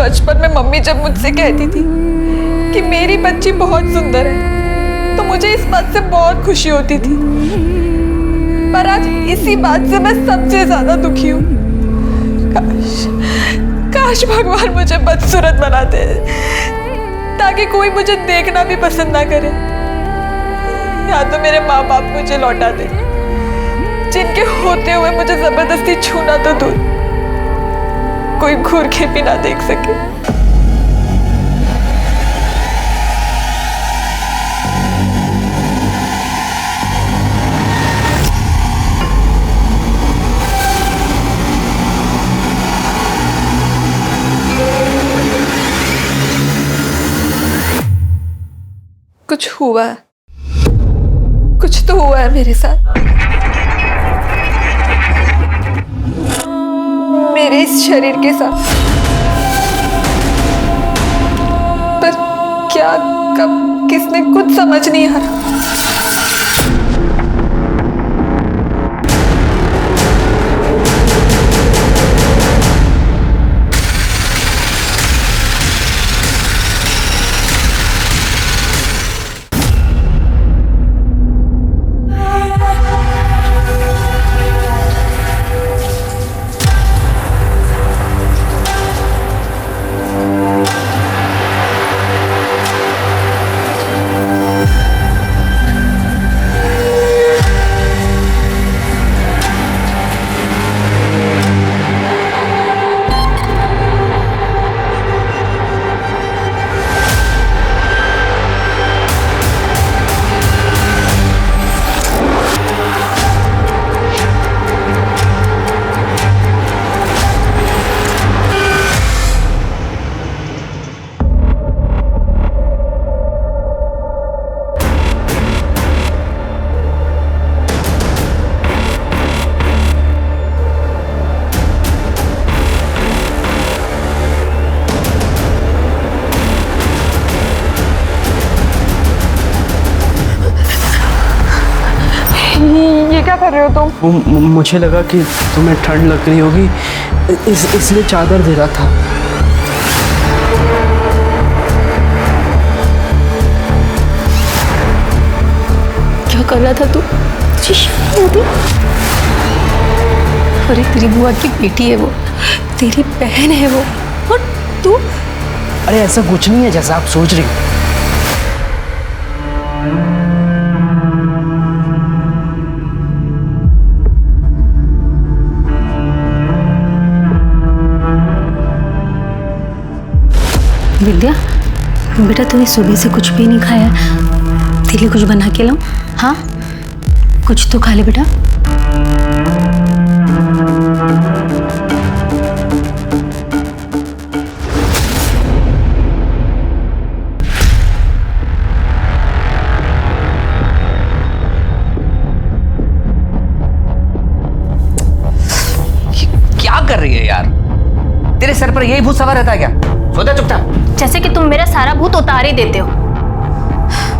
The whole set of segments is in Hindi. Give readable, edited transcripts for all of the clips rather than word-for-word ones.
बचपन में मम्मी जब मुझसे कहती थी कि मेरी बच्ची बहुत सुंदर है तो मुझे इस बात से बहुत खुशी होती थी, पर आज इसी बात से मैं सबसे ज्यादा दुखी हूँ। काश भगवान मुझे बदसूरत बना दे ताकि कोई मुझे देखना भी पसंद ना करे, या तो मेरे माँ बाप मुझे लौटा दे जिनके होते हुए मुझे जबरदस्ती छूना तो दूर, कोई घूर के भी ना देख सके। कुछ हुआ है, कुछ तो हुआ है मेरे साथ। मेरे इस शरीर के साथ, पर क्या, कब, किसने, कुछ समझ नहीं आ रहा। ये क्या कर रहे हो तुम? मुझे लगा कि तुम्हें ठंड लग रही होगी, इसलिए चादर दे रहा था। क्या कर रहा था तू? अरे तेरी बुआ की बेटी है वो, तेरी बहन है वो, और तू? अरे ऐसा कुछ नहीं है जैसा आप सोच रही हो। विद्या बेटा, तूने सुबह से कुछ भी नहीं खाया, तेरे लिए कुछ बना के लाऊं? हाँ, कुछ तो खा ले बेटा। क्या कर रही है यार? तेरे सर पर यही भूत सवार रहता है क्या? सो जा चुपचाप। जैसे कि तुम मेरा सारा भूत उतार ही देते हो।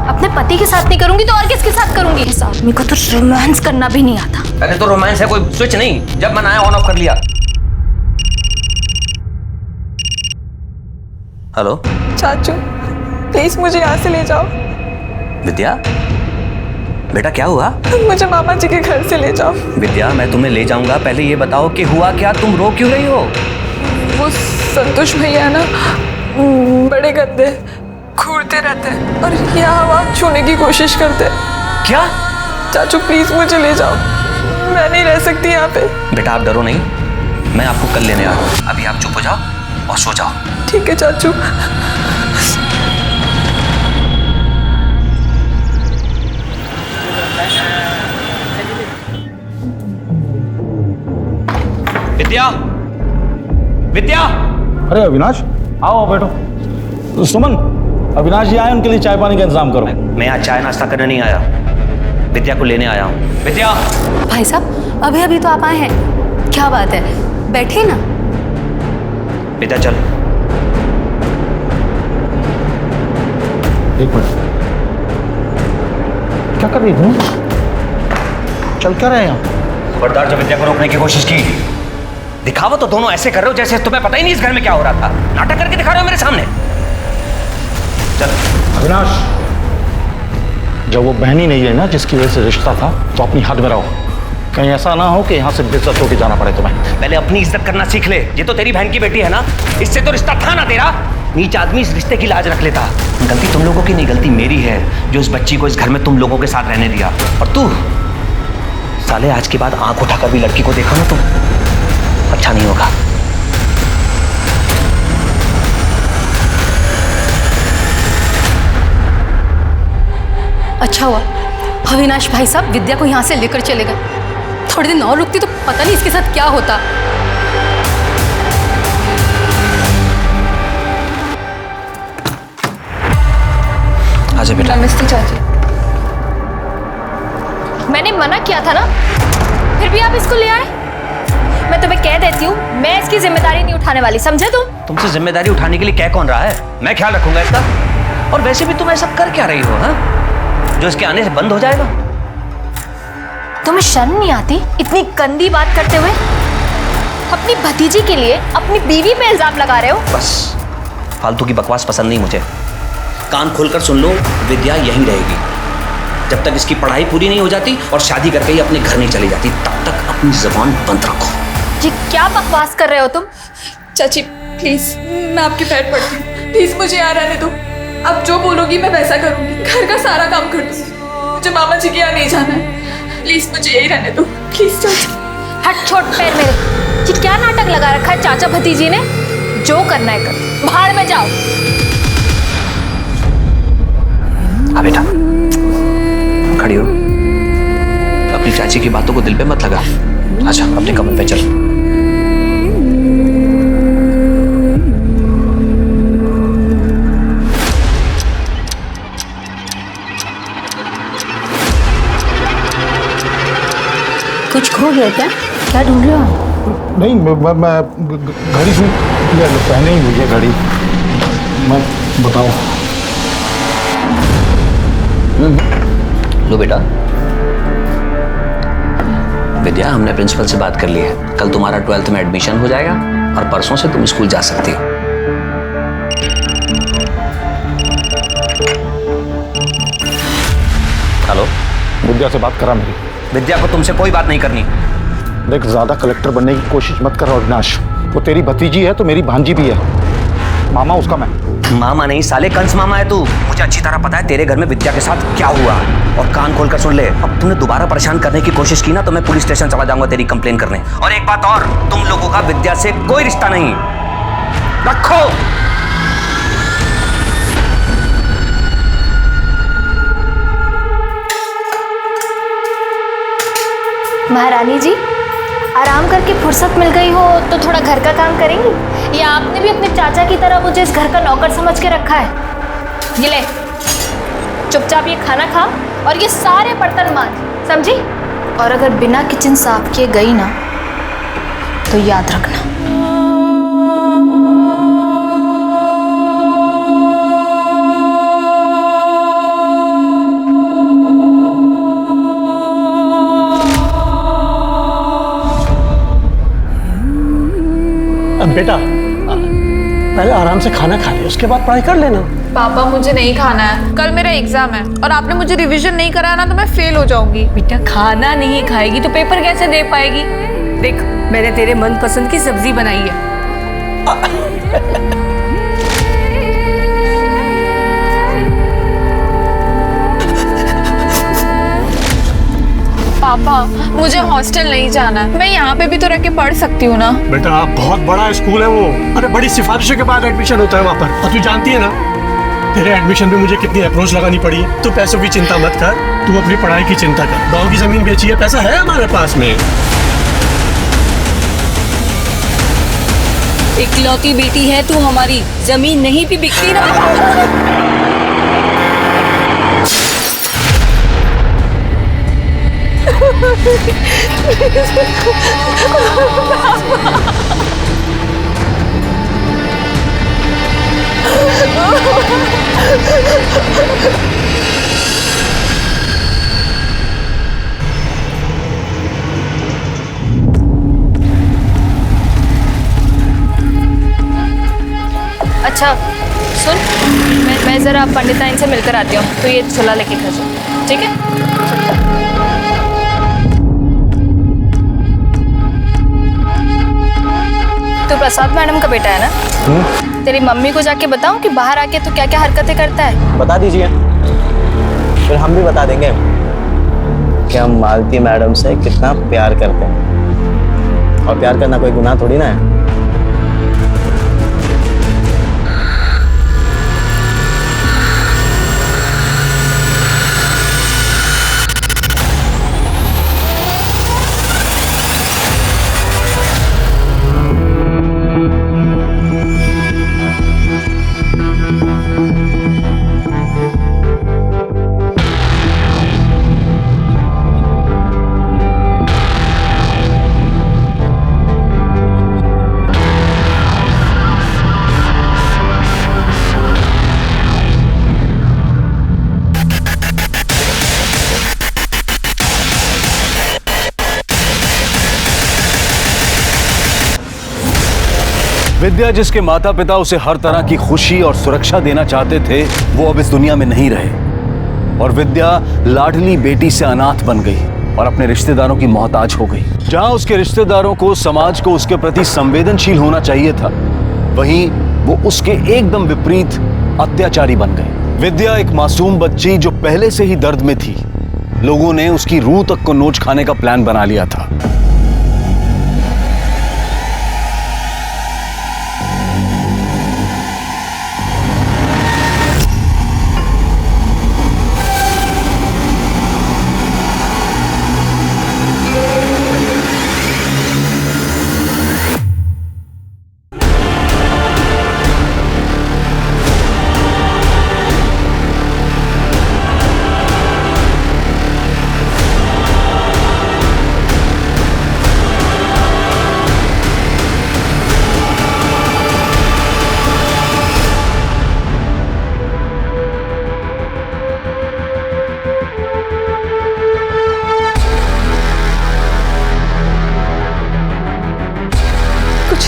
अपने पति के साथ नहीं करूंगी तो और किसके साथ करूंगी? इस आदमी को तो रोमांस करना भी नहीं आता। अरे तो रोमांस है कोई स्विच नहीं, जब मन आया ऑन ऑफ कर लिया। हेलो चाचू प्लीज मुझे यहाँ से ले जाओ। विद्या बेटा क्या हुआ? मुझे मामा जी के घर से ले जाओ। विद्या मैं तुम्हें ले जाऊंगा, पहले ये बताओ कि हुआ क्या, तुम रो क्यों रही हो? वो संतोष भैया ना बड़े गंदे घूरते रहते हैं और यहाँ वहाँ छूने की कोशिश करते हैं। क्या? चाचू प्लीज मुझे ले जाओ, मैं नहीं रह सकती यहाँ पे। बेटा आप डरो नहीं, मैं आपको कल लेने आ रहा हूँ। अभी आप चुप हो जाओ और सो जाओ। ठीक है चाचू। विद्या, विद्या! अरे अविनाश, आओ बैठो। सुमन, अविनाश जी आए, उनके लिए चाय पानी का इंतजाम करो। मैं आज चाय नाश्ता करने नहीं आया, विद्या को लेने आया हूँ। विद्या! भाई साहब अभी अभी तो आप आए हैं, क्या बात है, बैठिए ना। विद्या चल। एक मिनट, क्या कर रही तुम? चल क्या रहे हैं? खबरदार, जब विद्या को रोकने की कोशिश की दिखावा तो दोनों ऐसे कर रहे हो जैसे तुम्हें पता ही नहीं इस घर में क्या हो रहा था। नाटक करके दिखा रहे हो मेरे सामने। चल अविनाश, जब वो बहन ही नहीं है ना जिसकी वजह से रिश्ता था, तो अपनी हद में रहो। कहीं ऐसा ना हो कि यहाँ से बेइज्जत होकर जाना पड़े तुम्हें। पहले अपनी इज्जत करना सीख ले। ये तो तेरी बहन की बेटी है ना, इससे तो रिश्ता था ना तेरा। नीच आदमी इस रिश्ते की लाज रख लेता। गलती तुम लोगों की नहीं, गलती मेरी है जो इस बच्ची को इस घर में तुम लोगों के साथ रहने दिया। और तू साले आज के बाद आंख उठाकर भी लड़की को देखा ना तो अच्छा नहीं होगा। अच्छा हुआ अविनाश भाई साहब विद्या को यहाँ से लेकर चले गए। थोड़े दिन और रुकती तो पता नहीं इसके साथ क्या होता। आजा बेटा। नमस्ते चाची। मैंने मना किया था ना, फिर भी आप इसको ले आए। मैं तुम्हें कह देती हूँ, मैं इसकी जिम्मेदारी नहीं उठाने वाली, समझे तुम? तुमसे जिम्मेदारी उठाने के लिए कह कौन रहा है? मैं ख्याल रखूंगा इसका। और वैसे भी तुम ऐसा कर क्या रही हो, हाँ? जो इसके आने से बंद हो जाएगा। तुम्हें शर्म नहीं आती इतनी गंदी बात करते हुए? अपनी भतीजी के लिए अपनी बीवी पे इल्जाम लगा रहे हो। बस फालतू की बकवास पसंद नहीं मुझे। कान खोलकर सुन लो, विद्या यहीं रहेगी जब तक इसकी पढ़ाई पूरी नहीं हो जाती और शादी करके ही अपने घर नहीं चली जाती। तब तक अपनी जुबान बंद रखो। ये क्या बकवास कर रहे हो तुम? चाची प्लीज, मैं आपके पैर पड़ती हूँ, प्लीज मुझे यहाँ रहने दो। अब जो बोलोगी मैं वैसा करूंगी, घर का सारा काम कर दूंगी। मुझे मामा जी के यहाँ नहीं जाना है, प्लीज मुझे यही रहने दो, प्लीज चाची। हट छोड़ पैर मेरे। ये क्या नाटक लगा रखा है चाचा भतीजी ने? जो करना है कर, भाड़ में जाओ। हाँ बेटा, खड़ी हो। अपनी चाची की बातों को दिल पे मत लगा। आजा अपने कमरे पे चल। कुछ खो गया क्या? क्या ढूंढ रहे हो? नहीं, मैं घड़ी से पहने ही हुई है घड़ी। मैं बताऊं? लो बेटा। विद्या, हमने प्रिंसिपल से बात कर ली है। कल तुम्हारा 12th में एडमिशन हो जाएगा और परसों से तुम स्कूल जा सकती हो। हेलो, विद्या से बात करा मेरी। विद्या को तुमसे कोई बात नहीं करनी। देख, ज्यादा कलेक्टर बनने की कोशिश मत कर अविनाश। वो तेरी भतीजी है तो मेरी भांजी भी है। मामा उसका मैं। मामा नहीं साले, कंस मामा है तू। मुझे अच्छी तरह पता है तेरे घर में विद्या के साथ क्या हुआ। और कान खोलकर सुन ले, अब तुमने दोबारा परेशान करने की कोशिश की ना तो मैं पुलिस स्टेशन चला जाऊंगा तेरी कंप्लेन करने। और एक बात और, तुम लोगों का विद्या से कोई रिश्ता नहीं। रखो। महारानी जी, आराम करके फुर्सत मिल गई हो तो थोड़ा घर का काम करेंगी, या आपने भी अपने चाचा की तरह मुझे इस घर का नौकर समझ के रखा है? ये ले, चुपचाप ये खाना खा और ये सारे बर्तन मांज, समझी? और अगर बिना किचन साफ किए गई ना तो याद रखना। बेटा पहले आराम से खाना खा ले, उसके बाद पढ़ाई कर लेना। पापा मुझे नहीं खाना है, कल मेरा एग्जाम है और आपने मुझे रिवीजन नहीं कराया ना तो मैं फेल हो जाऊंगी। बेटा खाना नहीं खाएगी तो पेपर कैसे दे पाएगी? देख, मैंने तेरे मनपसंद की सब्जी बनाई है। पापा मुझे हॉस्टल नहीं जाना है, मैं यहाँ पे भी तो रह के पढ़ सकती हूँ ना। बेटा बहुत बड़ा स्कूल है वो। अरे बड़ी सिफारिशों के बाद एडमिशन होता है वहाँ पर। और तू जानती है ना, तेरे एडमिशन पे मुझे कितनी अप्रोच लगानी पड़ी है। तू पैसों की चिंता मत कर, तू अपनी पढ़ाई की चिंता कर। गाँव की जमीन बेची है, पैसा है हमारे पास में। इकलौती बेटी है तू हमारी, जमीन नहीं भी बिकती ना। अच्छा सुन, मैं ज़रा पंडिताइन से मिलकर आती हूँ, तो ये झोला लेके घर जा, ठीक है? तो प्रसाद मैडम का बेटा है ना? तेरी मम्मी को जाके बताऊं कि बाहर आके तू क्या क्या हरकतें करता है? बता दीजिए, फिर हम भी बता देंगे कि हम मालती मैडम से कितना प्यार करते हैं। और प्यार करना कोई गुनाह थोड़ी ना है। विद्या, जिसके माता पिता उसे हर तरह की खुशी और सुरक्षा देना चाहते थे, वो अब इस दुनिया में नहीं रहे और विद्या लाडली बेटी से अनाथ बन गई और अपने रिश्तेदारों की मोहताज हो गई। जहां उसके रिश्तेदारों को, समाज को उसके प्रति संवेदनशील होना चाहिए था, वहीं वो उसके एकदम विपरीत अत्याचारी बन गए। विद्या एक मासूम बच्ची जो पहले से ही दर्द में थी, लोगों ने उसकी रूह तक को नोच खाने का प्लान बना लिया था।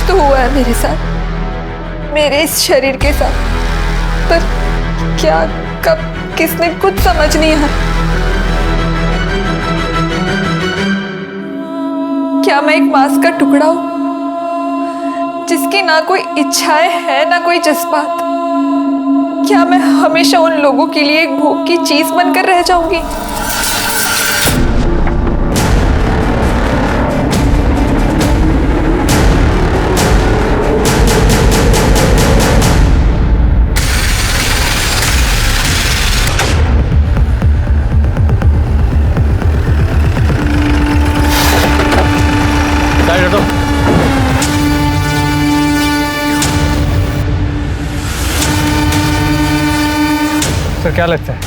तो हुआ है मेरे साथ, मेरे इस शरीर के साथ, पर क्या, कब, किसने, कुछ समझ नहीं आया। क्या मैं एक मांस का टुकड़ा हूं जिसकी ना कोई इच्छाएं है ना कोई जज्बात? क्या मैं हमेशा उन लोगों के लिए एक भोग की चीज बनकर रह जाऊंगी? सर क्या लगता है,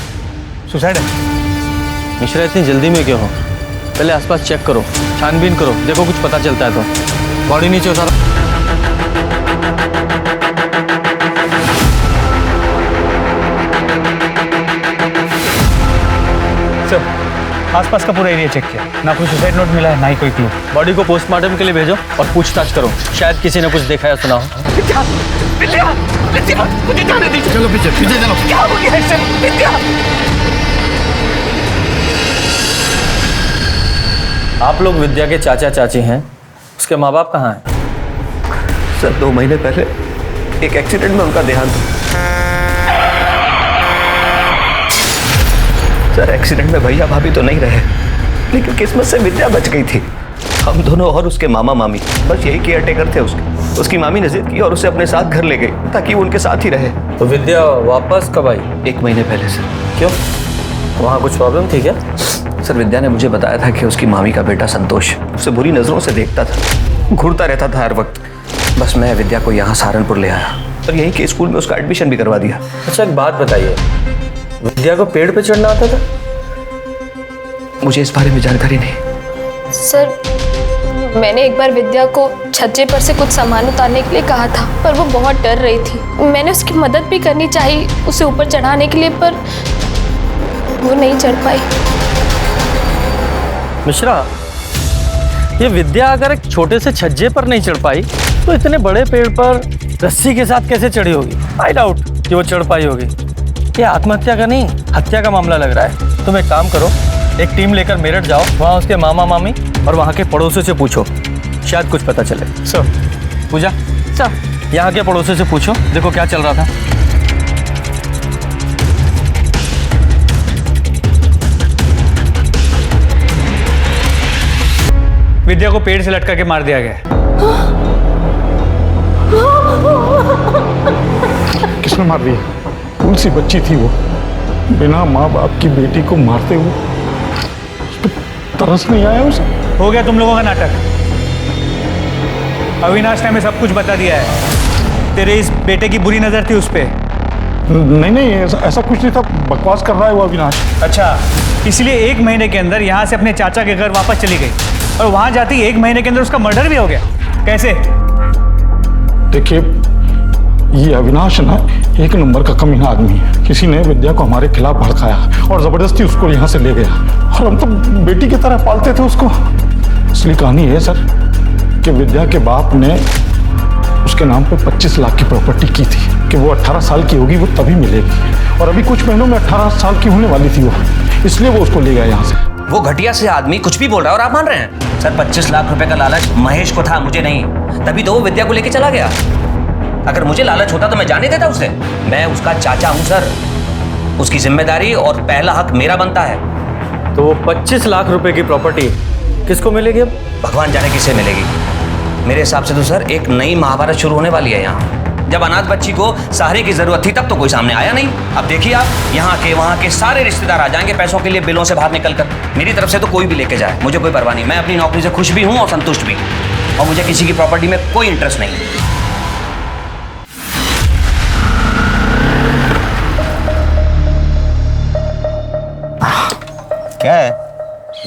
सुसाइड है? मिश्रा, इतनी जल्दी में क्यों हो? पहले आसपास चेक करो, छानबीन करो, देखो कुछ पता चलता है तो। बॉडी नीचे उतारो। सर आसपास का पूरा एरिया चेक किया, ना कोई सुसाइड नोट मिला है, ना ही कोई क्लू। बॉडी को पोस्टमार्टम के लिए भेजो और पूछताछ करो, शायद किसी ने कुछ देखा या सुना हो। चलो पीछे पीछे चलो। क्या हो गया है सर? विद्या! आप लोग विद्या के चाचा चाची हैं, उसके माँ बाप कहाँ हैं? सर 2 महीने पहले एक एक्सीडेंट में उनका देहांत हुआ। सर एक्सीडेंट में भैया भाभी तो नहीं रहे, लेकिन किस्मत से विद्या बच गई थी। हम दोनों और उसके मामा मामी बस यही केयर टेकर थे उसके। उसकी मामी ने जिद की और उसे अपने साथ घर ले गई ताकि वो उनके साथ ही रहे। तो विद्या वापस कब आई? 1 महीने पहले सर। क्यों, वहाँ कुछ प्रॉब्लम थी क्या? सर विद्या ने मुझे बताया था कि उसकी मामी का बेटा संतोष उसे बुरी नजरों से देखता था, घूरता रहता था हर वक्त। बस मैं विद्या को यहाँ सहारनपुर ले आया और यहीं के स्कूल में उसका एडमिशन भी करवा दिया। अच्छा एक बात बताइए, विद्या को पेड़ पे चढ़ना आता था? मुझे इस बारे में जानकारी नहीं। सर मैंने एक बार विद्या को छज्जे पर से कुछ सामान उतारने के लिए कहा था, पर वो बहुत डर रही थी। मैंने उसकी मदद भी करनी चाहिए उसे ऊपर चढ़ाने के लिए, पर वो नहीं चढ़ पाई। मिश्रा, ये विद्या अगर एक छोटे से छज्जे पर नहीं चढ़ पाई तो इतने बड़े पेड़ पर रस्सी के साथ कैसे चढ़ी होगी? आई डाउट कि वो चढ़ पाई होगी। ये आत्महत्या का नहीं, हत्या का मामला लग रहा है। तुम एक काम करो, एक टीम लेकर मेरठ जाओ, वहाँ उसके मामा मामी और वहाँ के पड़ोसियों से पूछो, शायद कुछ पता चले। सर। पूजा सर, यहाँ के पड़ोसियों से पूछो, देखो क्या चल रहा था। विद्या को पेड़ से लटका के मार दिया गया है। किसने मार दिया? कौन सी बच्ची थी वो? बिना माँ बाप की बेटी को मारते हुए उसको तरस नहीं आया उसे? हो गया तुम लोगों का नाटक। अविनाश ने हमें सब कुछ बता दिया है। तेरे इस बेटे की बुरी नजर थी उस पे। नहीं, ऐसा कुछ नहीं था। बकवास कर रहा है वो अविनाश। अच्छा, इसलिए 1 महीने के अंदर यहाँ से अपने चाचा के घर वापस चली गई और वहां जाती 1 महीने के अंदर उसका मर्डर भी हो गया। कैसे? देखिए, ये अविनाश ना एक नंबर का कमीना आदमी है। किसी ने विद्या को हमारे खिलाफ भड़काया और जबरदस्ती उसको यहाँ से ले गया, और हम तो बेटी की तरह पालते थे उसको। असली कहानी है सर कि विद्या के बाप ने उसके नाम पे 25 लाख की प्रॉपर्टी की थी कि वो 18 साल की होगी वो तभी मिलेगी, और अभी कुछ महीनों में 18 साल की होने वाली थी वो, इसलिए वो उसको ले गया यहाँ से। वो घटिया से आदमी कुछ भी बोल रहा है और आप मान रहे हैं? सर 25 लाख रुपए का लालच महेश को था, मुझे नहीं। तभी तो वो विद्या को लेके चला गया। अगर मुझे लालच होता तो मैं जाने देता उसे। मैं उसका चाचा हूं सर, उसकी जिम्मेदारी और पहला हक मेरा बनता है। तो वो 25 लाख रुपए की प्रॉपर्टी किसको मिलेगी अब? भगवान जाने किसे मिलेगी। मेरे हिसाब से तो सर एक नई महाभारत शुरू होने वाली है यहाँ। जब अनाथ बच्ची को सहारे की जरूरत थी तब तो कोई सामने आया नहीं। अब देखिए आप, यहाँ के वहाँ के सारे रिश्तेदार आ जाएंगे पैसों के लिए बिलों से बाहर निकल कर। मेरी तरफ से तो कोई भी लेके जाए, मुझे कोई परवाह नहीं। मैं अपनी नौकरी से खुश भी हूँ और संतुष्ट भी, और मुझे किसी की प्रॉपर्टी में कोई इंटरेस्ट नहीं। क्या है?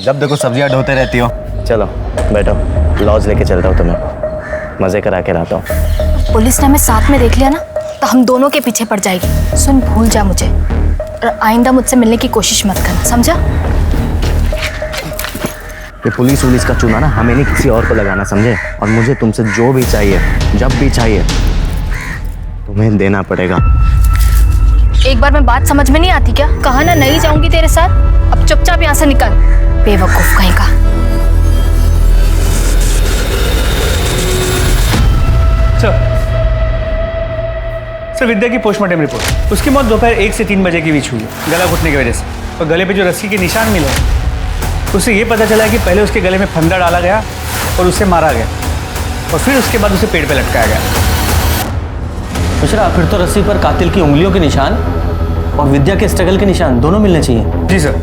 जब देखो सब्जियां ढोते रहती हो। चलो बैठो, लॉज लेके चलता हूँ तुम्हें, मजे करा के लाता हूँ। पुलिस ने हमें साथ में देख लिया ना तो हम दोनों के पीछे पड़ जाएगी। सुन, भूल जा मुझे और आइंदा मुझसे मिलने की कोशिश मत करना, समझा? ये पुलिस वुलिस का चूना ना हमें नहीं किसी और को लगाना, समझे? और मुझे तुमसे जो भी चाहिए, जब भी चाहिए, तुम्हें देना पड़ेगा। एक बार में बात समझ में नहीं आती क्या? कहा ना नहीं जाऊंगी तेरे साथ, अब चुपचाप यहाँ से निकल, बेवकूफ कहीं का। सर विद्या की पोस्टमार्टम रिपोर्ट, उसकी मौत दोपहर 1 से 3 बजे के बीच हुई है, गला घुटने की वजह से। और गले पे जो रस्सी के निशान मिले, उससे ये पता चला कि पहले उसके गले में फंदा डाला गया और उसे मारा गया, और फिर उसके बाद उसे पेड़ पे लटकाया गया। मिश्रा, फिर तो रस्सी पर कातिल की उंगलियों के निशान और विद्या के स्ट्रगल के निशान दोनों मिलने चाहिए। जी सर,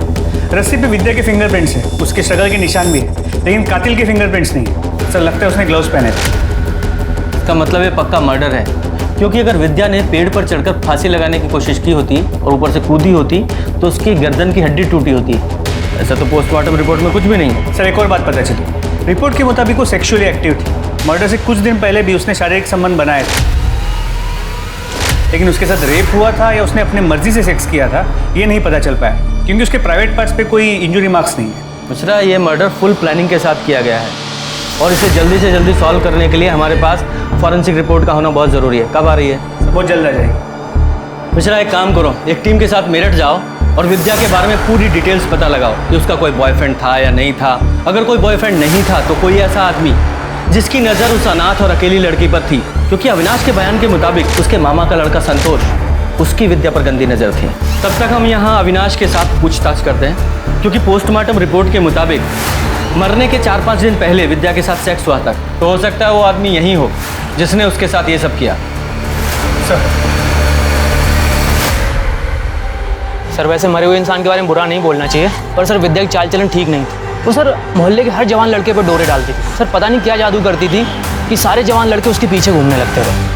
रस्सी पे विद्या के फिंगरप्रिंट्स हैं, उसके स्ट्रगल के निशान भी है, लेकिन कातिल के फिंगरप्रिंट्स नहीं है। सर लगता है उसने ग्लव्स पहने थे। इसका मतलब ये पक्का मर्डर है, क्योंकि अगर विद्या ने पेड़ पर चढ़कर फांसी लगाने की कोशिश की होती और ऊपर से कूदी होती तो उसकी गर्दन की हड्डी टूटी होती। ऐसा तो पोस्टमार्टम रिपोर्ट में कुछ भी नहीं है। सर एक और बात पता चली, रिपोर्ट के मुताबिक वो सेक्सुअली एक्टिव थी। मर्डर से कुछ दिन पहले भी उसने शारीरिक संबंध बनाए थे, लेकिन उसके साथ रेप हुआ था या उसने अपने मर्जी से सेक्स किया था ये नहीं पता चल पाया, क्योंकि उसके प्राइवेट पार्ट्स पे कोई इंजुरी मार्क्स नहीं है। मिश्रा, ये मर्डर फुल प्लानिंग के साथ किया गया है और इसे जल्दी से जल्दी सॉल्व करने के लिए हमारे पास फॉरेंसिक रिपोर्ट का होना बहुत ज़रूरी है। कब आ रही है? बहुत जल्द आ जाएगी। मिश्रा, एक काम करो, एक टीम के साथ मेरठ जाओ और विद्या के बारे में पूरी डिटेल्स पता लगाओ कि उसका कोई बॉयफ्रेंड था या नहीं था। अगर कोई बॉयफ्रेंड नहीं था तो कोई ऐसा आदमी जिसकी नज़र उस अनाथ और अकेली लड़की पर थी, क्योंकि अविनाश के बयान के मुताबिक उसके मामा का लड़का संतोष, उसकी विद्या पर गंदी नज़र थी। तब तक हम यहाँ अविनाश के साथ पूछताछ करते हैं, क्योंकि पोस्टमार्टम रिपोर्ट के मुताबिक मरने के 4-5 दिन पहले विद्या के साथ सेक्स हुआ था, तो हो सकता है वो आदमी यही हो जिसने उसके साथ ये सब किया। सर वैसे मरे हुए इंसान के बारे में बुरा नहीं बोलना चाहिए, पर सर विद्या की चाल चलन ठीक नहीं थी। वो सर मोहल्ले के हर जवान लड़के पर डोरे डालती थी। सर पता नहीं क्या जादू करती थी कि सारे जवान लड़के उसके पीछे घूमने लगते थे।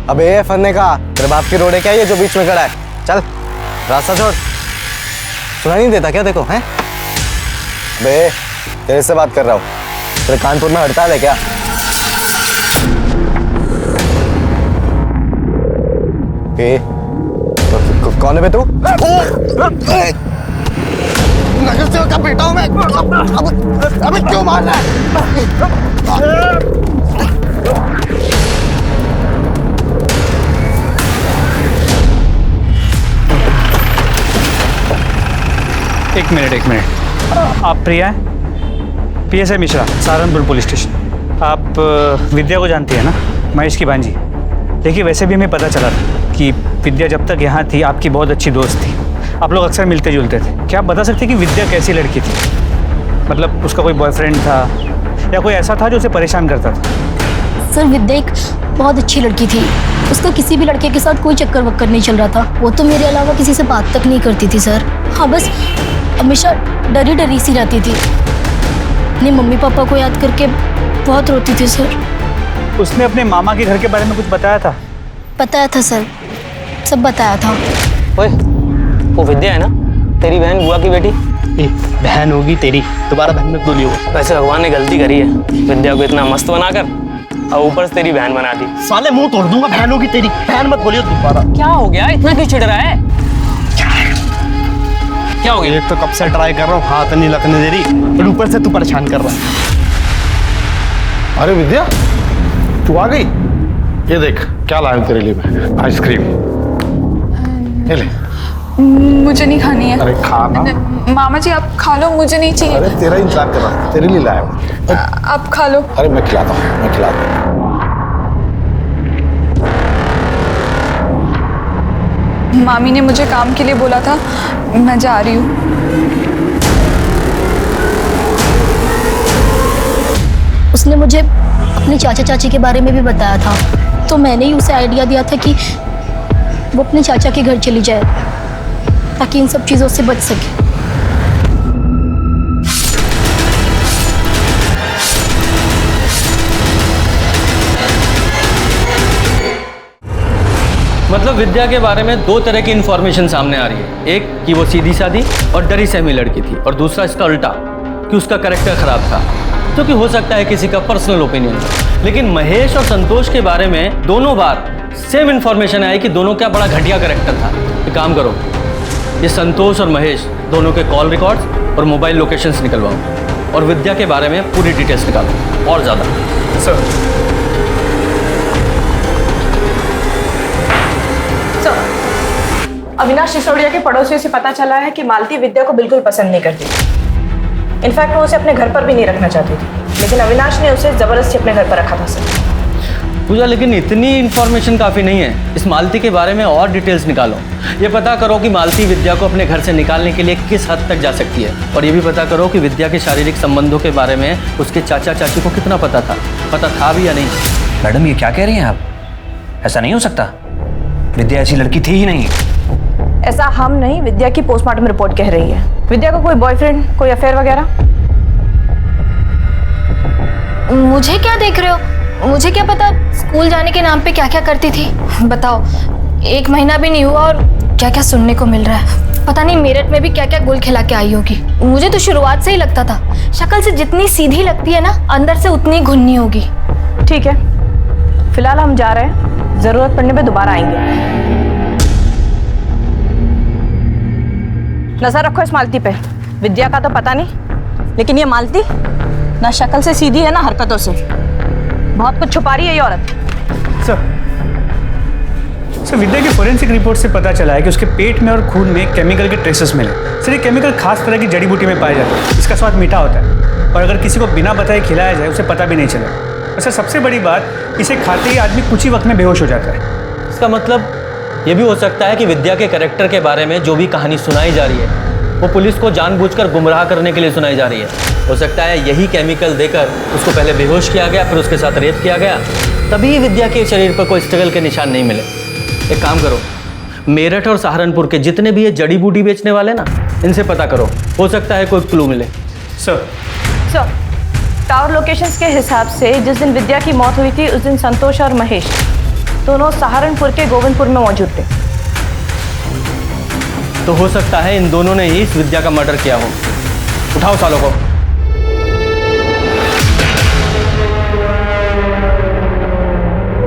अबे ये फन्ने का तेरे बाप की रोड है क्या ये जो बीच में खड़ा है? चल रास्ता छोड़। सुनाई नहीं देता क्या? देखो हैं बे, तेरे से बात कर रहा हूँ। तेरे कानपुर में हड़ताल है क्या? कौन है बे तू? नगर सेवक का बेटा हूं मैं। अबे क्यों मार रहा है? एक मिनट। आप प्रिया हैं? PSI Mishra, Saharanpur police station. आप विद्या को जानती है ना, महेश की भांजी? देखिए, वैसे भी हमें पता चला था कि विद्या जब तक यहाँ थी आपकी बहुत अच्छी दोस्त थी, आप लोग अक्सर मिलते जुलते थे। क्या आप बता सकते कि विद्या कैसी लड़की थी? मतलब उसका कोई बॉयफ्रेंड था या कोई ऐसा था जो उसे परेशान करता था? सर विद्या एक बहुत अच्छी लड़की थी, उसका किसी भी लड़के के साथ कोई चक्कर वक्कर नहीं चल रहा था। वो तो मेरे अलावा किसी से बात तक नहीं करती थी सर। हाँ, बस हमेशा डरी डरी सी रहती थी। अपने मम्मी पापा को याद करके बहुत रोती थी सर। उसने अपने मामा के घर के बारे में कुछ बताया था? बताया था सर, सब बताया था। ओए, वो विद्या है ना, तेरी बहन बुआ की बेटी? बहन होगी तेरी, दोबारा बहन मत बोलियो। वैसे भगवान ने गलती करी है, विद्या को इतना मस्त बनाकर और ऊपर से तेरी बहन बना दी। साले मुंह तोड़ दूंगा, बहन होगी तेरी, बहन मत बोलियो दोबारा। क्या हो गया, इतना क्यों चिढ़ रहा है? क्या हो गया? एक तो कब से ट्राई कर रहा हूँ, हाथ नहीं लगने दे रही, और ऊपर से तू परेशान कर रहा है। अरे विद्या, तू आ गई? ये देख क्या लाया हूं तेरे लिए मैं, आइसक्रीम। ये ले। मुझे नहीं खानी है। अरे खाना। मामा जी आप खा लो, मुझे नहीं चाहिए। अरे तेरा इंतजार कर रहा हूं, तेरे लिए लाया हूं। आप खा लो। अरे मैं खिलाता हूँ, मैं खिलाता हूँ। मामी ने मुझे काम के लिए बोला था, मैं जा रही हूँ। उसने मुझे अपने चाचा चाची के बारे में भी बताया था, तो मैंने ही उसे आइडिया दिया था कि वो अपने चाचा के घर चली जाए ताकि इन सब चीज़ों से बच सके। मतलब विद्या के बारे में दो तरह की इन्फॉर्मेशन सामने आ रही है। एक कि वो सीधी सादी और डरी सहमी लड़की थी, और दूसरा इसका उल्टा कि उसका कैरेक्टर खराब था, जो कि हो सकता है किसी का पर्सनल ओपिनियन। लेकिन महेश और संतोष के बारे में दोनों बार सेम इन्फॉर्मेशन आई कि दोनों का बड़ा घटिया कैरेक्टर था। एक काम करो, ये संतोष और महेश दोनों के कॉल रिकॉर्ड्स और मोबाइल लोकेशंस निकलवाओ और विद्या के बारे में पूरी डिटेल्स निकालो और ज़्यादा। सर अविनाश सिसोदिया के पड़ोसियों से पता चला है कि मालती विद्या को बिल्कुल पसंद नहीं करती। इनफैक्ट वो उसे अपने घर पर भी नहीं रखना चाहती थी, लेकिन अविनाश ने उसे जबरदस्ती अपने घर पर रखा था सर। पूजा, लेकिन इतनी इन्फॉर्मेशन काफ़ी नहीं है। इस मालती के बारे में और डिटेल्स निकालो। ये पता करो कि मालती विद्या को अपने घर से निकालने के लिए किस हद तक जा सकती है, और ये भी पता करो कि विद्या के शारीरिक संबंधों के बारे में उसके चाचा चाची को कितना पता था भी या नहीं। मैडम, ये क्या कह रही हैं आप? ऐसा नहीं हो सकता, विद्या ऐसी लड़की थी ही नहीं। ऐसा हम नहीं, विद्या की पोस्टमार्टम रिपोर्ट कह रही है। विद्या को कोई बॉयफ्रेंड, कोई अफेयर वगैरह? मुझे क्या देख रहे हो? मुझे क्या पता स्कूल जाने के नाम पे क्या क्या करती थी। बताओ, 1 महीना भी नहीं हुआ और क्या क्या सुनने को मिल रहा है। पता नहीं मेरठ में भी क्या क्या गुल खिला के आई होगी। मुझे तो शुरुआत से ही लगता था, शक्ल से जितनी सीधी लगती है ना, अंदर से उतनी घुन्नी होगी। ठीक है, फिलहाल हम जा रहे हैं, जरूरत पड़ने पे दोबारा आएंगे। नजर रखो इस मालती पे। विद्या का तो पता नहीं, लेकिन ये मालती ना शक्ल से सीधी है ना हरकतों से। बहुत कुछ छुपा रही है ये औरत। सर विद्या की फोरेंसिक रिपोर्ट से पता चला है कि उसके पेट में और खून में केमिकल के ट्रेसेस मिले। सर ये केमिकल खास तरह की जड़ी बूटी में पाया जाता है। इसका स्वाद मीठा होता है और अगर किसी को बिना बताए खिलाया जाए उसे पता भी नहीं चलेगा। और सर सबसे बड़ी बात, इसे खाते ही आदमी कुछ ही वक्त में बेहोश हो जाता है। इसका मतलब ये भी हो सकता है कि विद्या के कैरेक्टर के बारे में जो भी कहानी सुनाई जा रही है वो पुलिस को जानबूझकर गुमराह करने के लिए सुनाई जा रही है। हो सकता है यही केमिकल देकर उसको पहले बेहोश किया गया, फिर उसके साथ रेप किया गया, तभी विद्या के शरीर पर कोई स्ट्रगल के निशान नहीं मिले। एक काम करो, मेरठ और सहारनपुर के जितने भी ये जड़ी बूटी बेचने वाले ना, इनसे पता करो, हो सकता है कोई क्लू मिले। सर टावर लोकेशंस के हिसाब से जिस दिन विद्या की मौत हुई थी उस दिन संतोष और महेश दोनों सहारनपुर के गोविंदपुर में मौजूद थे। तो हो सकता है इन दोनों ने ही इस विद्या का मर्डर किया हो। उठाओ सालों को।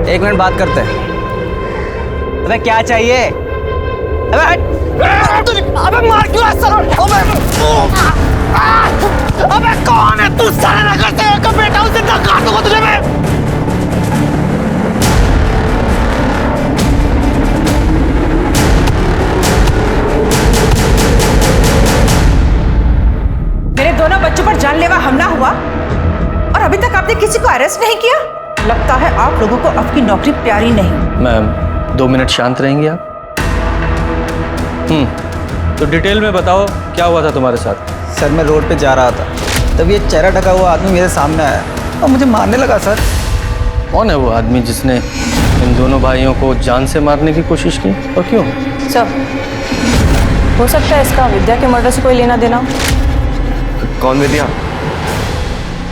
एक मिनट बात करते हैं। अरे क्या चाहिए? अबे मार क्यों अबे कौन है तू? सारे नगर सेवक का बेटा, उसे काट दूंगा तुझे मैं। मेरे दोनों बच्चों पर जानलेवा हमला हुआ और अभी तक आपने किसी को अरेस्ट नहीं किया। लगता है आप लोगों को आपकी नौकरी प्यारी नहीं। मैम 2 मिनट शांत रहेंगी आप? तो डिटेल में बताओ क्या हुआ था तुम्हारे साथ? सर मैं रोड पे जा रहा था, तब ये चेहरा ढका हुआ आदमी मेरे सामने आया और मुझे मारने लगा। सर कौन है वो आदमी जिसने इन दोनों भाइयों को जान से मारने की कोशिश की और क्यों? सर हो सकता है इसका विद्या के मर्डर से कोई लेना देना हो। कौन विद्या?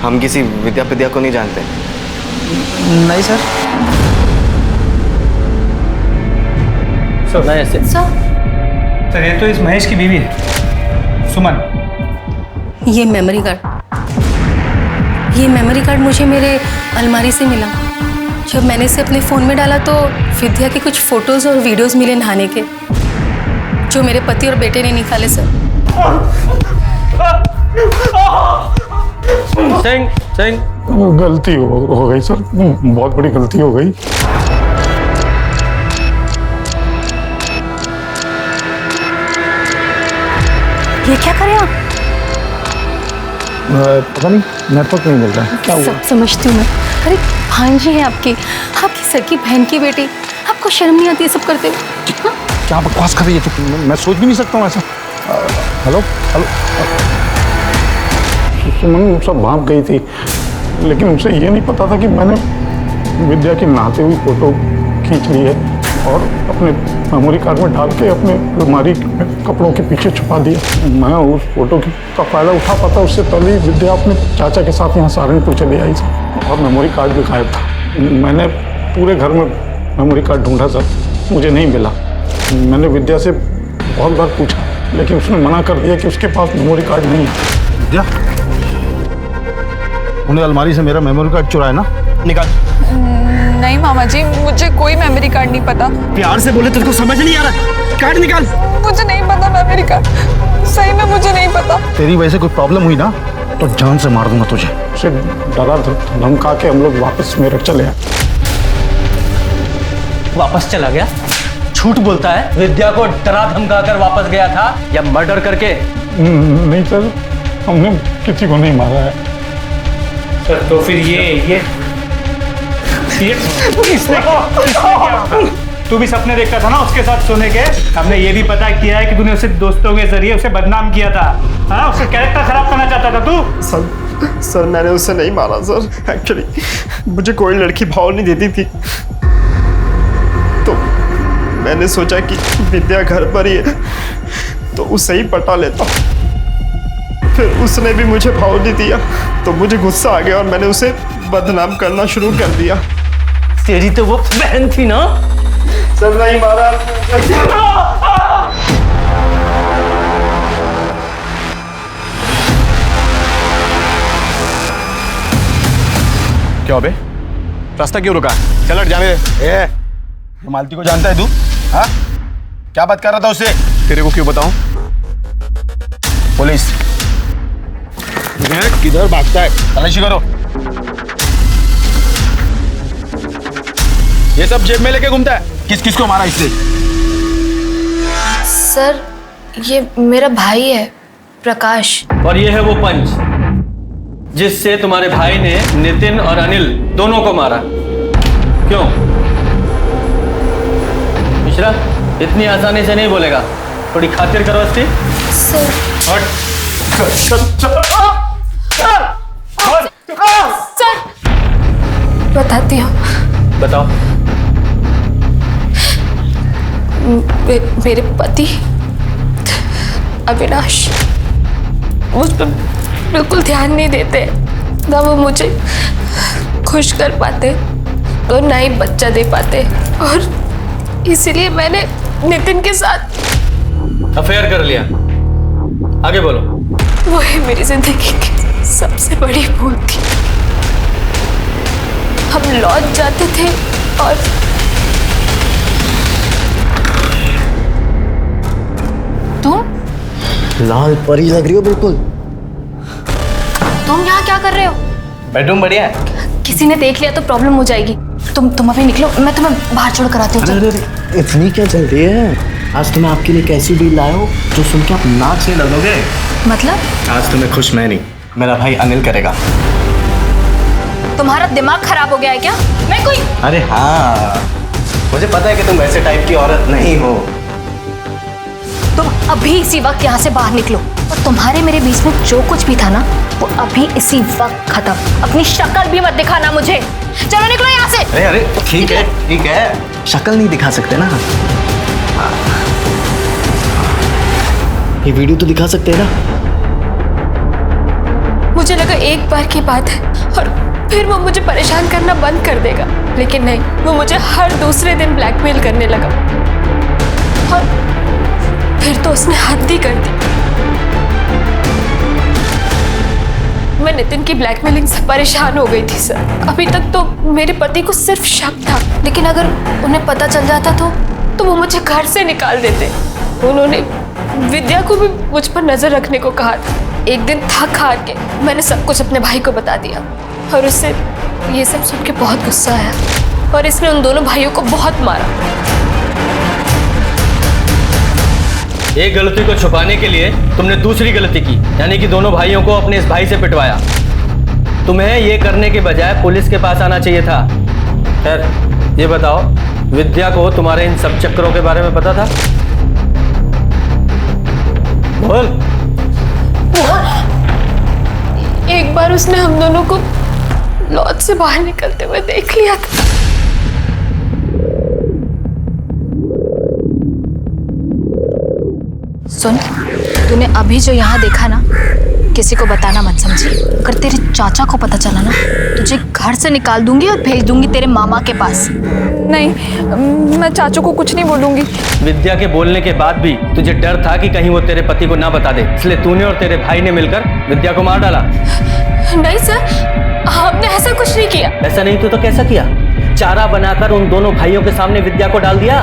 हम किसी विद्या को नहीं जानते। नहीं सर। सर ऐसे सर ये तो इस महेश की बीवी है, सुमन। ये मेमोरी कार्ड मुझे मेरे अलमारी से मिला। जब मैंने इसे अपने फ़ोन में डाला तो विद्या के कुछ फ़ोटोज़ और वीडियोज़ मिले नहाने के, जो मेरे पति और बेटे ने निकाले। सर सिंह गलती हो गई सर, बहुत बड़ी गलती हो गई। ये क्या करें आप? पता नहीं, नेटवर्क नहीं मिल रहा है। क्या हुआ? समझती हूँ मैं। अरे भांजी है आपकी सर की बहन की बेटी, आपको शर्म नहीं आती ये सब करते हुए? क्या बकवास कर रही है तू? मैं सोच भी नहीं सकता हूँ ऐसा। हेलो हेलो, सुमन सब भाग गई थी, लेकिन उसे ये नहीं पता था कि मैंने विद्या की नहाते हुई फोटो खींच ली है और अपने मेमोरी कार्ड में डाल के अपने अलमारी में कपड़ों के पीछे छुपा दिया। मैं उस फोटो का फायदा उठा पाता उससे पहले ही विद्या अपने चाचा के साथ यहाँ सहारनपुर चली आई थी और मेमोरी कार्ड भी गायब था। मैंने पूरे घर में मेमोरी कार्ड ढूंढा सर, मुझे नहीं मिला। मैंने विद्या से बहुत बार पूछा, लेकिन उसने मना कर दिया कि उसके पास मेमोरी कार्ड नहीं है। विद्या, उन्हें अलमारी से मेरा मेमोरी कार्ड चुराया ना? निकाल। नहीं मामा जी, मुझे कोई मेमोरी कार्ड नहीं पता। प्यार से बोले, तुझको समझ नहीं आ रहा? कार्ड निकाल। मुझे नहीं पता मेमोरी कार्ड, सही में मुझे नहीं पता। तेरी वजह से कोई प्रॉब्लम हुई ना तो जान से मार दूंगा तुझे। उसे डरा धमका के हम लोग वापस मेरठ चले आए। वापस चला गया? झूठ बोलता है। विद्या को डरा धमका कर वापस गया था या मर्डर करके? नहीं सर, हमने किसी को नहीं मारा है सर। तो फिर ये इसने क्या? तू भी सपने देखता था ना उसके साथ सोने के? हमने ये भी पता किया है कि तूने उसे दोस्तों के जरिए उसे बदनाम किया था। हाँ, उसका कैरेक्टर खराब करना चाहता था तू। सर मैंने उसे नहीं मारा सर। एक्चुअली मुझे कोई लड़की भाव नहीं देती थी, तो मैंने सोचा कि विद्या घर पर ही है तो उसे ही पटा लेता। फिर उसने भी मुझे भाव नहीं दिया तो मुझे गुस्सा आ गया और मैंने उसे बदनाम करना शुरू कर दिया। तेरी तो वो बहन थी ना? सर नहीं मारा। क्या बे, रास्ता क्यों रुका? चल हट, जाने दे। ए, मालती को जानता है तू? हाँ, क्या बात कर रहा था उससे? तेरे को क्यों बताऊं? पुलिस किधर भागता है? तलाशी करो। ये सब जेब में लेके घूमता है। किस किस को मारा इससे? सर ये मेरा भाई है प्रकाश। और ये है वो पंच जिससे तुम्हारे भाई ने नितिन और अनिल दोनों को मारा। क्यों मिश्रा, इतनी आसानी से नहीं बोलेगा, थोड़ी खातिर करो इसकी। सर सर बताती हूँ। बताओ। मेरे पति अविनाश मुझ पर बिल्कुल ध्यान नहीं देते, ना वो मुझे खुश कर पाते और ना ही बच्चा दे पाते, और इसीलिए मैंने नितिन के साथ अफेयर कर लिया। आगे बोलो। वो ही मेरी जिंदगी की सबसे बड़ी भूल थी। हम लौट जाते थे और तुम लाल परी लग रही हो बिल्कुल। तुम यहाँ क्या कर रहे हो? बेडरूम बढ़िया है। किसी ने देख लिया तो प्रॉब्लम हो जाएगी। तुम अभी निकलो, मैं तुम्हें बाहर छोड़ कर आती हूँ। अरे इतनी क्या जल्दी है? आज तुम्हें आपके लिए कैसी डील लाया हो जो सुन के आप नाक से लगोगे। मतलब आज तुम्हें खुश मैं नहीं, मेरा भाई अनिल करेगा। तुम्हारा दिमाग खराब हो गया है क्या? मैं कोई अरे हाँ, मुझे पता है कि तुम वैसे टाइप की औरत नहीं हो। तुम अभी इसी वक्त यहाँ से बाहर निकलो, और तुम्हारे मेरे बीच में जो कुछ भी था ना वो अभी इसी वक्त खत्म। अपनी शक्ल भी मत दिखाना मुझे। चलो निकलो यहाँ से। अरे अरे ठीक है, शक्ल नहीं दिखा सकते ना। ये वीडियो तो दिखा सकते हैं ना। मुझे लगा एक बार की बात है और फिर वो मुझे परेशान करना बंद कर देगा, लेकिन नहीं, वो मुझे हर दूसरे दिन ब्लैकमेल करने लगा और फिर तो उसने हद ही कर दी। मैं नितिन की ब्लैकमेलिंग से परेशान हो गई थी सर। अभी तक तो मेरे पति को सिर्फ शक था, लेकिन अगर उन्हें पता चल जाता तो वो मुझे घर से निकाल देते। उन्होंने विद्या को भी मुझ पर नजर रखने को कहा था। एक दिन थक हार के मैंने सब कुछ अपने भाई को बता दिया और उससे ये सब सुन के बहुत गुस्सा आया और इसने उन दोनों भाइयों को बहुत मारा। एक गलती को छुपाने के लिए तुमने दूसरी गलती की, यानी कि दोनों भाइयों को अपने इस भाई से पिटवाया। तुम्हें ये करने के बजाय पुलिस के पास आना चाहिए था। खैर, ये बताओ, विद्या को तुम्हारे इन सब चक्करों के बारे में पता था? बोल। एक बार उसने हम दोनों को लॉज से बाहर निकलते हुए देख लिया था। सुन, तूने अभी जो यहाँ देखा ना, किसी को बताना मत समझी। अगर तेरे चाचा को पता चला ना, तुझे घर से निकाल दूंगी और भेज दूंगी तेरे मामा के पास। नहीं, मैं चाचू को कुछ नहीं बोलूंगी। विद्या के बोलने के बाद भी तुझे डर था कि कहीं वो तेरे पति को ना बता दे, इसलिए तूने और तेरे भाई ने मिलकर विद्या को मार डाला। नहीं सर, हमने ऐसा कुछ नहीं किया। ऐसा नहीं तो कैसा किया? चारा बनाकर उन दोनों भाइयों के सामने विद्या को डाल दिया।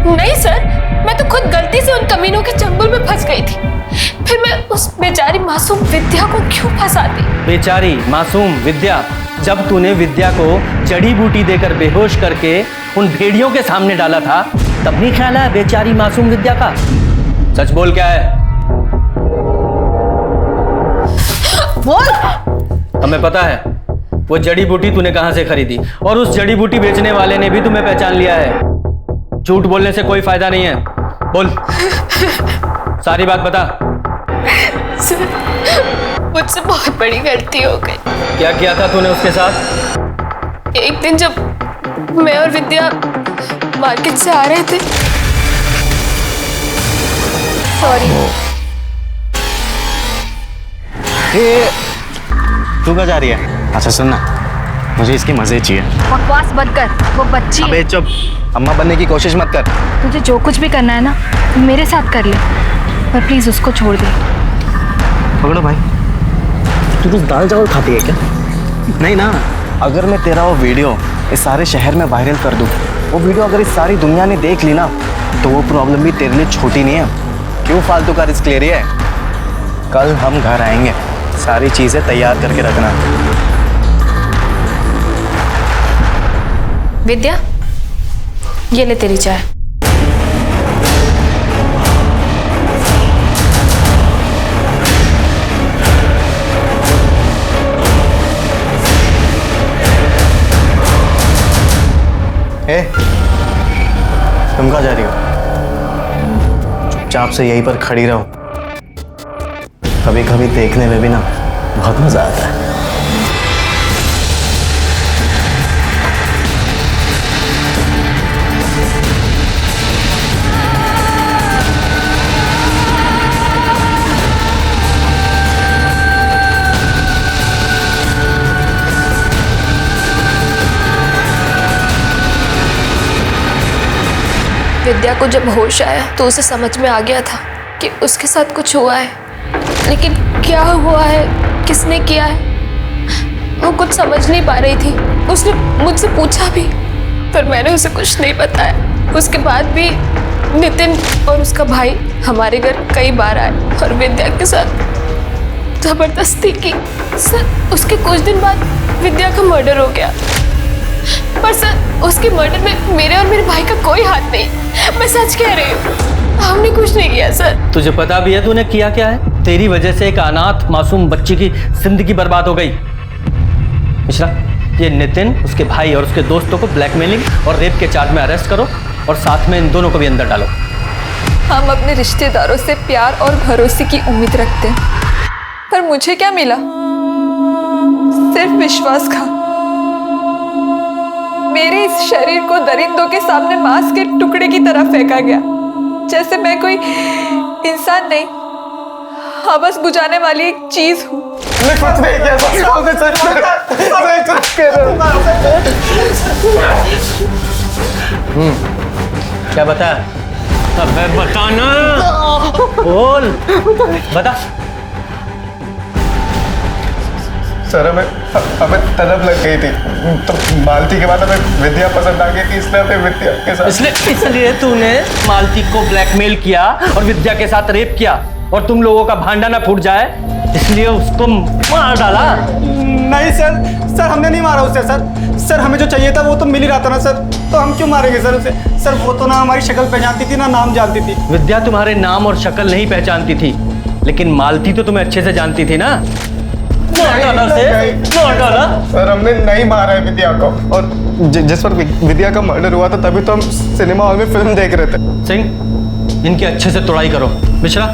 नहीं सर, मैं तो खुद गलती से उन कमीनों के चंगुल में फंस गई थी। फिर मैं उस बेचारी मासूम विद्या को क्यों फंसाती? बेचारी मासूम विद्या? जब तूने विद्या को जड़ी बूटी देकर बेहोश करके उन भेड़ियों के सामने डाला था, तब नहीं ख्याल है बेचारी मासूम विद्या का? सच बोल, क्या है? बोल। हमें पता है वो जड़ी बूटी तूने कहां से खरीदी, और उस जड़ी बूटी बेचने वाले ने भी तुम्हें पहचान लिया है। झूठ बोलने से कोई फायदा नहीं है। बोल, सारी बात बता। सर, मुझसे बहुत बड़ी गलती हो गई। क्या किया था तूने उसके साथ? एक दिन जब मैं और विद्या मार्केट से आ रहे थे। सॉरी। तू कहाँ जा रही है? अच्छा सुन ना, मुझे इसकी मजे चाहिए। बकवास बंद कर, वो बच्ची। अबे चुप, अम्मा बनने की कोशिश मत कर। तुझे जो कुछ भी करना है ना, मेरे साथ कर ले, पर प्लीज उसको छोड़ दे। पकड़ो भाई। तू कुछ दाल चावल खाती है क्या? नहीं ना। अगर मैं तेरा वो वीडियो इस सारे शहर में वायरल कर दूं, वो वीडियो अगर इस सारी दुनिया ने देख ली ना, तो वो प्रॉब्लम भी तेरे लिए छोटी नहीं है। क्यों फालतू का रिस्क ले रही है? कल हम घर आएंगे, सारी चीजें तैयार करके रखना। विद्या, ये ले तेरी चाय। तुम कहाँ जा रही हो? चुपचाप से यहीं पर खड़ी रहो। कभी कभी देखने में भी ना बहुत मजा आता है। विद्या को जब होश आया तो उसे समझ में आ गया था कि उसके साथ कुछ हुआ है, लेकिन क्या हुआ है, किसने किया है, वो कुछ समझ नहीं पा रही थी। उसने मुझसे पूछा भी, पर मैंने उसे कुछ नहीं बताया। उसके बाद भी नितिन और उसका भाई हमारे घर कई बार आए और विद्या के साथ जबरदस्ती की। सर उसके कुछ दिन बाद विद्या का मर्डर हो गया, पर सर उसके मर्डर में मेरे और मेरे भाई का कोई हाथ नहीं। मैं सच कह रही हूँ, हमने कुछ नहीं किया सर। तुझे पता भी है तूने किया क्या है? तेरी वजह से एक अनाथ मासूम बच्ची की जिंदगी बर्बाद हो गई। मिश्रा, ये नितिन, उसके भाई और उसके दोस्तों को ब्लैकमेलिंग और रेप के चार्ज में अरेस्ट करो और साथ में इन दोनों को भी अंदर डालो। हम अपने रिश्तेदारों से प्यार और भरोसे की उम्मीद रखते हैं, पर मुझे क्या मिला? सिर्फ विश्वासघात। मेरे इस शरीर को दरिंदों के सामने मांस के टुकड़े की तरह फेंका गया, जैसे मैं कोई इंसान नहीं, हवस बुझाने वाली एक चीज हूँ। मैं कुछ नहीं किया क्या बता? अबे बता ना, बोल, बता। सर हमें तलब लग गई थी, तो मालती के बाद हमें विद्या पसंद आ गई थी, इसलिए हमें विद्या के साथ। इसलिए तूने मालती को ब्लैकमेल किया और विद्या के साथ रेप किया, और तुम लोगों का भांडा ना फूट जाए इसलिए उसको मार डाला। नहीं सर हमने नहीं मारा उसे सर हमें जो चाहिए था वो तो मिल ही रहा था ना सर, तो हम क्यों मारेंगे सर उसे? सर वो तो ना हमारी शक्ल पहचानती थी ना नाम जानती थी। विद्या तुम्हारे नाम और शक्ल नहीं पहचानती थी, लेकिन मालती तो तुम्हें अच्छे से जानती थी ना। सर हमने नहीं मारा है विद्या को, और जिस वक्त विद्या का मर्डर हुआ था तभी तो हम सिनेमा हॉल में फिल्म देख रहे थे। सिंह, इनकी अच्छे से तोड़ाई करो। मिश्रा,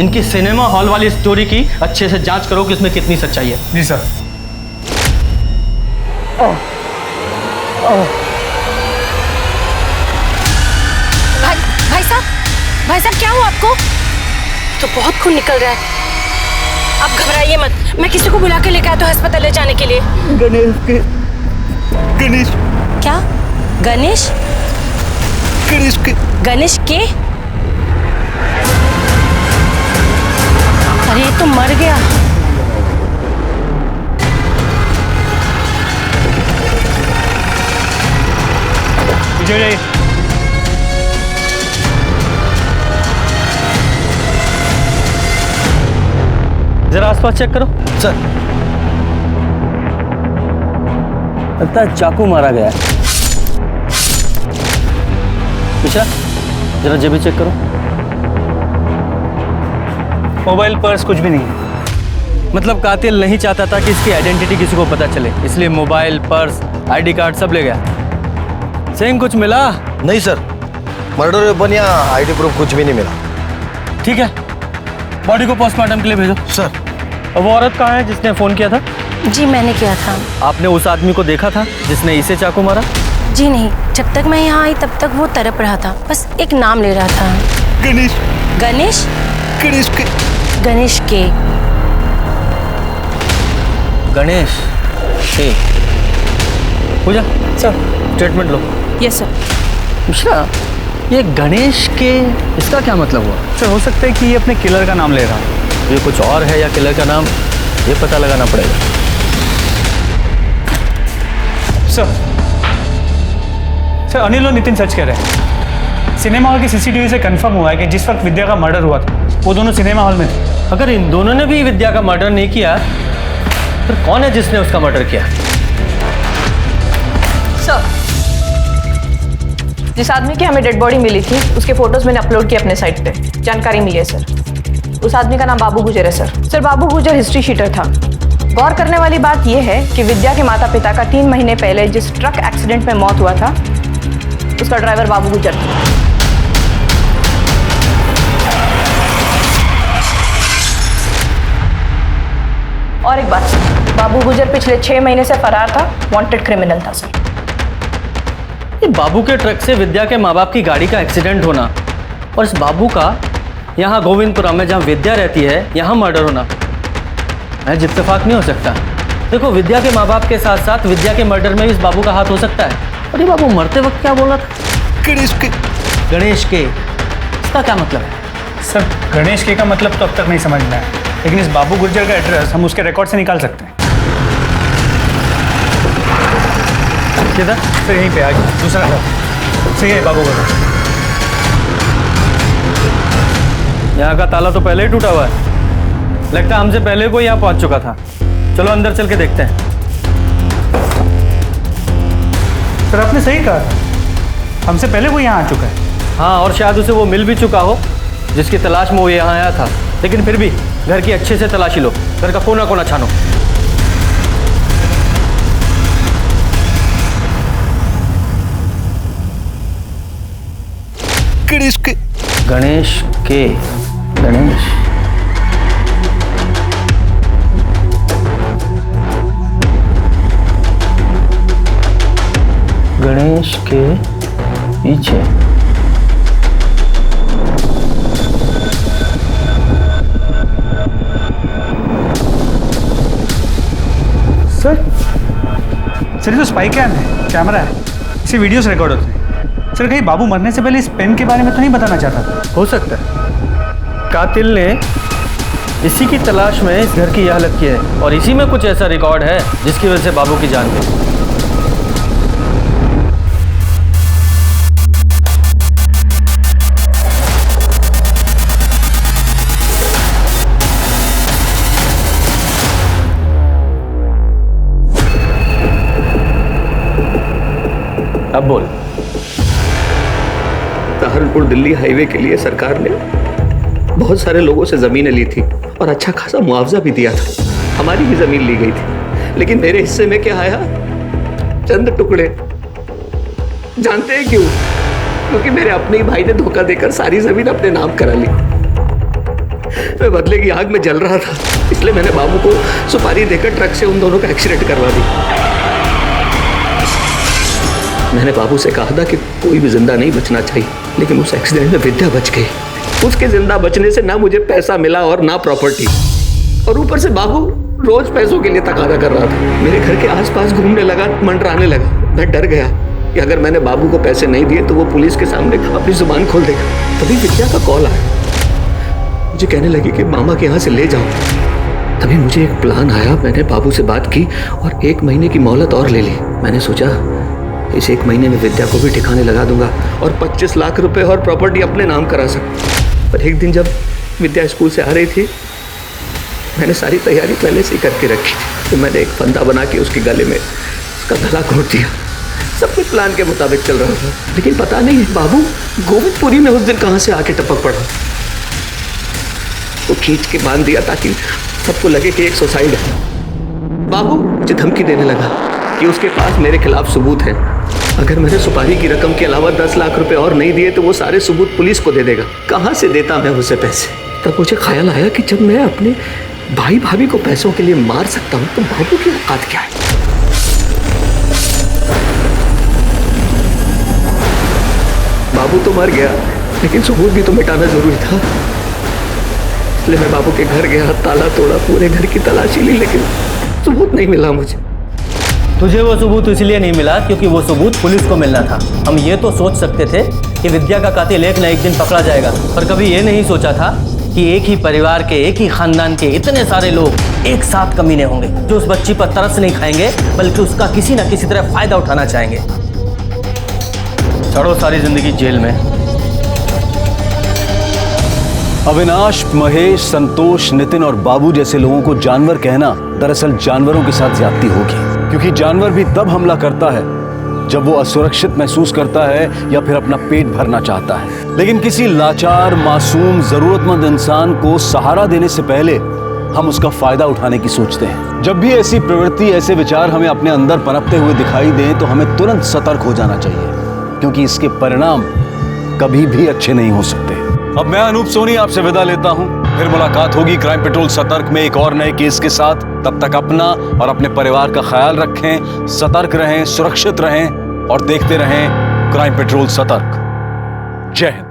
इनकी सिनेमा हॉल वाली स्टोरी की अच्छे से जांच करो कि इसमें कितनी सच्चाई है। जी सर। भाई साहब क्या हुआ आपको? तो बहुत खून निकल रहा है। आप घबराइए मत, मैं किसी को बुला के लेकर आता हूँ अस्पताल ले जाने के लिए। गणेश क्या? गणेश के? अरे ये तो मर गया। जाइए। जरा आसपास चेक करो। सर लगता है चाकू मारा गया है। मिश्रा, जरा जेबी चेक करो। मोबाइल पर्स कुछ भी नहीं। मतलब कातिल नहीं चाहता था कि इसकी आइडेंटिटी किसी को पता चले, इसलिए मोबाइल, पर्स, आईडी कार्ड सब ले गया। सिंह, कुछ मिला? नहीं सर, मर्डर वेपन या आईडी प्रूफ कुछ भी नहीं मिला। ठीक है, बॉडी को पोस्टमार्टम के लिए भेजो। सर, और वो औरत कहाँ है जिसने फोन किया था? जी मैंने किया था। आपने उस आदमी को देखा था जिसने इसे चाकू मारा? जी नहीं, जब तक मैं यहाँ आई तब तक वो तड़प रहा था, बस एक नाम ले रहा था। गणेश गणेश के गणेश के। गणेश के। पूजा सर। स्टेटमेंट लो। Yes sir. मिश्रा, ये गणेश के, इसका क्या मतलब हुआ? सर हो सकता है कि ये अपने किलर का नाम ले रहा है। ये कुछ और है या किलर का नाम, ये पता लगाना पड़ेगा। सर अनिल और नितिन सच कह रहे हैं। सिनेमा हॉल की सीसीटीवी से कंफर्म हुआ है कि जिस वक्त विद्या का मर्डर हुआ था वो दोनों सिनेमा हॉल में थे। अगर इन दोनों ने भी विद्या का मर्डर नहीं किया, फिर कौन है जिसने उसका मर्डर किया? सर, जिस आदमी की हमें डेड बॉडी मिली थी उसके फोटोज मैंने अपलोड किए अपने साइट पे। जानकारी मिली है सर। उस आदमी का नाम बाबू गुजर है सर। सर बाबू गुजर हिस्ट्री शीटर था। गौर करने वाली बात यह है कि विद्या के माता पिता का 3 महीने पहले जिस ट्रक एक्सीडेंट में मौत हुआ था उसका ड्राइवर बाबू गुजर था। और एक बात, बाबू गुजर पिछले 6 महीने से फरार था, वांटेड क्रिमिनल था सर। ये बाबू के ट्रक से विद्या के माँ बाप की गाड़ी का एक्सीडेंट होना और इस बाबू का यहाँ गोविंदपुरा में जहाँ विद्या रहती है यहाँ मर्डर होना महज इत्तेफाक नहीं हो सकता। देखो, विद्या के माँ बाप के साथ साथ विद्या के मर्डर में भी इस बाबू का हाथ हो सकता है। और ये बाबू मरते वक्त क्या बोला था? गणेश के, इसका क्या मतलब है? सर गणेश के का मतलब तो अब तक नहीं समझ में आया, लेकिन इस बाबू गुर्जर का एड्रेस हम उसके रिकॉर्ड से निकाल सकते हैं। किधर? सर यहीं पे आ गया दूसरा घर। सही है बाबू गुर्जर। यहाँ का ताला तो पहले ही टूटा हुआ है। लगता है हमसे पहले कोई यहाँ पहुंच चुका था। चलो अंदर चल के देखते हैं। सर आपने सही कहा था, हमसे पहले वो यहाँ आ चुका है। हाँ, और शायद उसे वो मिल भी चुका हो जिसकी तलाश में वो यहाँ आया था। लेकिन फिर भी घर की अच्छे से तलाशी लो, घर का कोना कोना छानो। गणेश के गणेश के गणेश गणेश के पीछे। सर ये तो स्पाई कैम है, कैमरा है, इसे वीडियोस रिकॉर्ड होते हैं। सर कहीं बाबू मरने से पहले इस पेन के बारे में तो नहीं बताना चाहता था? हो सकता है कातिल ने इसी की तलाश में इस घर की यह हालत की है और इसी में कुछ ऐसा रिकॉर्ड है जिसकी वजह से बाबू की जान गई। अब बोल। सहारनपुर दिल्ली हाईवे के लिए सरकार ने बहुत सारे लोगों से जमीनें ली थी और अच्छा खासा मुआवजा भी दिया था। हमारी भी जमीन ली गई थी, लेकिन मेरे हिस्से में क्या आया? चंद टुकड़े। जानते हैं क्यों? क्योंकि मेरे अपने ही भाई ने धोखा देकर सारी जमीन अपने नाम करा ली। मैं बदले की आग में जल रहा था, इसलिए मैंने बाबू को सुपारी देकर ट्रक से उन दोनों का एक्सीडेंट करवा दी। मैंने बाबू से कहा था कि कोई भी जिंदा नहीं बचना चाहिए, लेकिन उस एक्सीडेंट में विद्या बच गई। उसके जिंदा बचने से ना मुझे पैसा मिला और ना प्रॉपर्टी, और ऊपर से बाबू रोज पैसों के लिए तकादा कर रहा था। मेरे घर के आसपास घूमने लगा, मंडराने लगा। मैं डर गया कि अगर मैंने बाबू को पैसे नहीं दिए तो वो पुलिस के सामने अपनी जुबान खोल देगा। तभी विद्या का कॉल आया, मुझे कहने लगी कि मामा के यहाँ से ले जाओ। तभी मुझे एक प्लान आया। मैंने बाबू से बात की और 1 महीने की मोहलत और ले ली। मैंने सोचा इस 1 महीने में विद्या को भी ठिकाने लगा दूंगा और 25 लाख रुपए और प्रॉपर्टी अपने नाम करा सकूं। पर एक दिन जब विद्या स्कूल से आ रही थी, मैंने सारी तैयारी पहले से ही करके रखी थी। तो मैंने एक फंदा बना के उसके गले में उसका गला घोट दिया। सब कुछ प्लान के मुताबिक चल रहा था, लेकिन पता नहीं बाबू गोविंदपुरी में उस दिन कहाँ से आके टपक पड़ा। वो खींच के बांध दिया ताकि सबको लगे कि एक सुसाइड है। बाबू मुझे धमकी देने लगा कि उसके पास मेरे खिलाफ सबूत है। अगर मैंने सुपारी की रकम के अलावा 10 लाख रुपए और नहीं दिए तो वो सारे सबूत पुलिस को दे देगा। कहाँ से देता मैं उसे पैसे? तब मुझे ख्याल आया कि जब मैं अपने भाई भाभी को पैसों के लिए मार सकता हूँ तो बाबू की औकात क्या है? बाबू तो मर गया, लेकिन सबूत भी तो मिटाना जरूरी था। इसलिए मैं बाबू के घर गया, ताला तोड़ा, पूरे घर की तलाशी ली, लेकिन सबूत नहीं मिला मुझे। तुझे वो सबूत इसलिए नहीं मिला क्योंकि वो सबूत पुलिस को मिलना था। हम ये तो सोच सकते थे कि विद्या का कातिल एक न एक दिन पकड़ा जाएगा, पर कभी ये नहीं सोचा था कि एक ही परिवार के, एक ही खानदान के इतने सारे लोग एक साथ कमीने होंगे जो उस बच्ची पर तरस नहीं खाएंगे, बल्कि उसका किसी न किसी तरह फायदा उठाना चाहेंगे। चढ़ो सारी जिंदगी जेल में। अविनाश, महेश, संतोष, नितिन और बाबू जैसे लोगों को जानवर कहना दरअसल जानवरों के साथ ज्यादती होगी, क्योंकि जानवर भी तब हमला करता है जब वो असुरक्षित महसूस करता है या फिर अपना पेट भरना चाहता है। लेकिन किसी लाचार, मासूम, जरूरतमंद इंसान को सहारा देने से पहले हम उसका फायदा उठाने की सोचते हैं। जब भी ऐसी प्रवृत्ति, ऐसे विचार हमें अपने अंदर पनपते हुए दिखाई दें तो हमें तुरंत सतर्क हो जाना चाहिए, क्योंकि इसके परिणाम कभी भी अच्छे नहीं हो सकते। अब मैं अनूप सोनी आपसे विदा लेता हूं। फिर मुलाकात होगी क्राइम पेट्रोल सतर्क में एक और नए केस के साथ। तब तक अपना और अपने परिवार का ख्याल रखें, सतर्क रहें, सुरक्षित रहें और देखते रहें क्राइम पेट्रोल सतर्क। जय हिंद।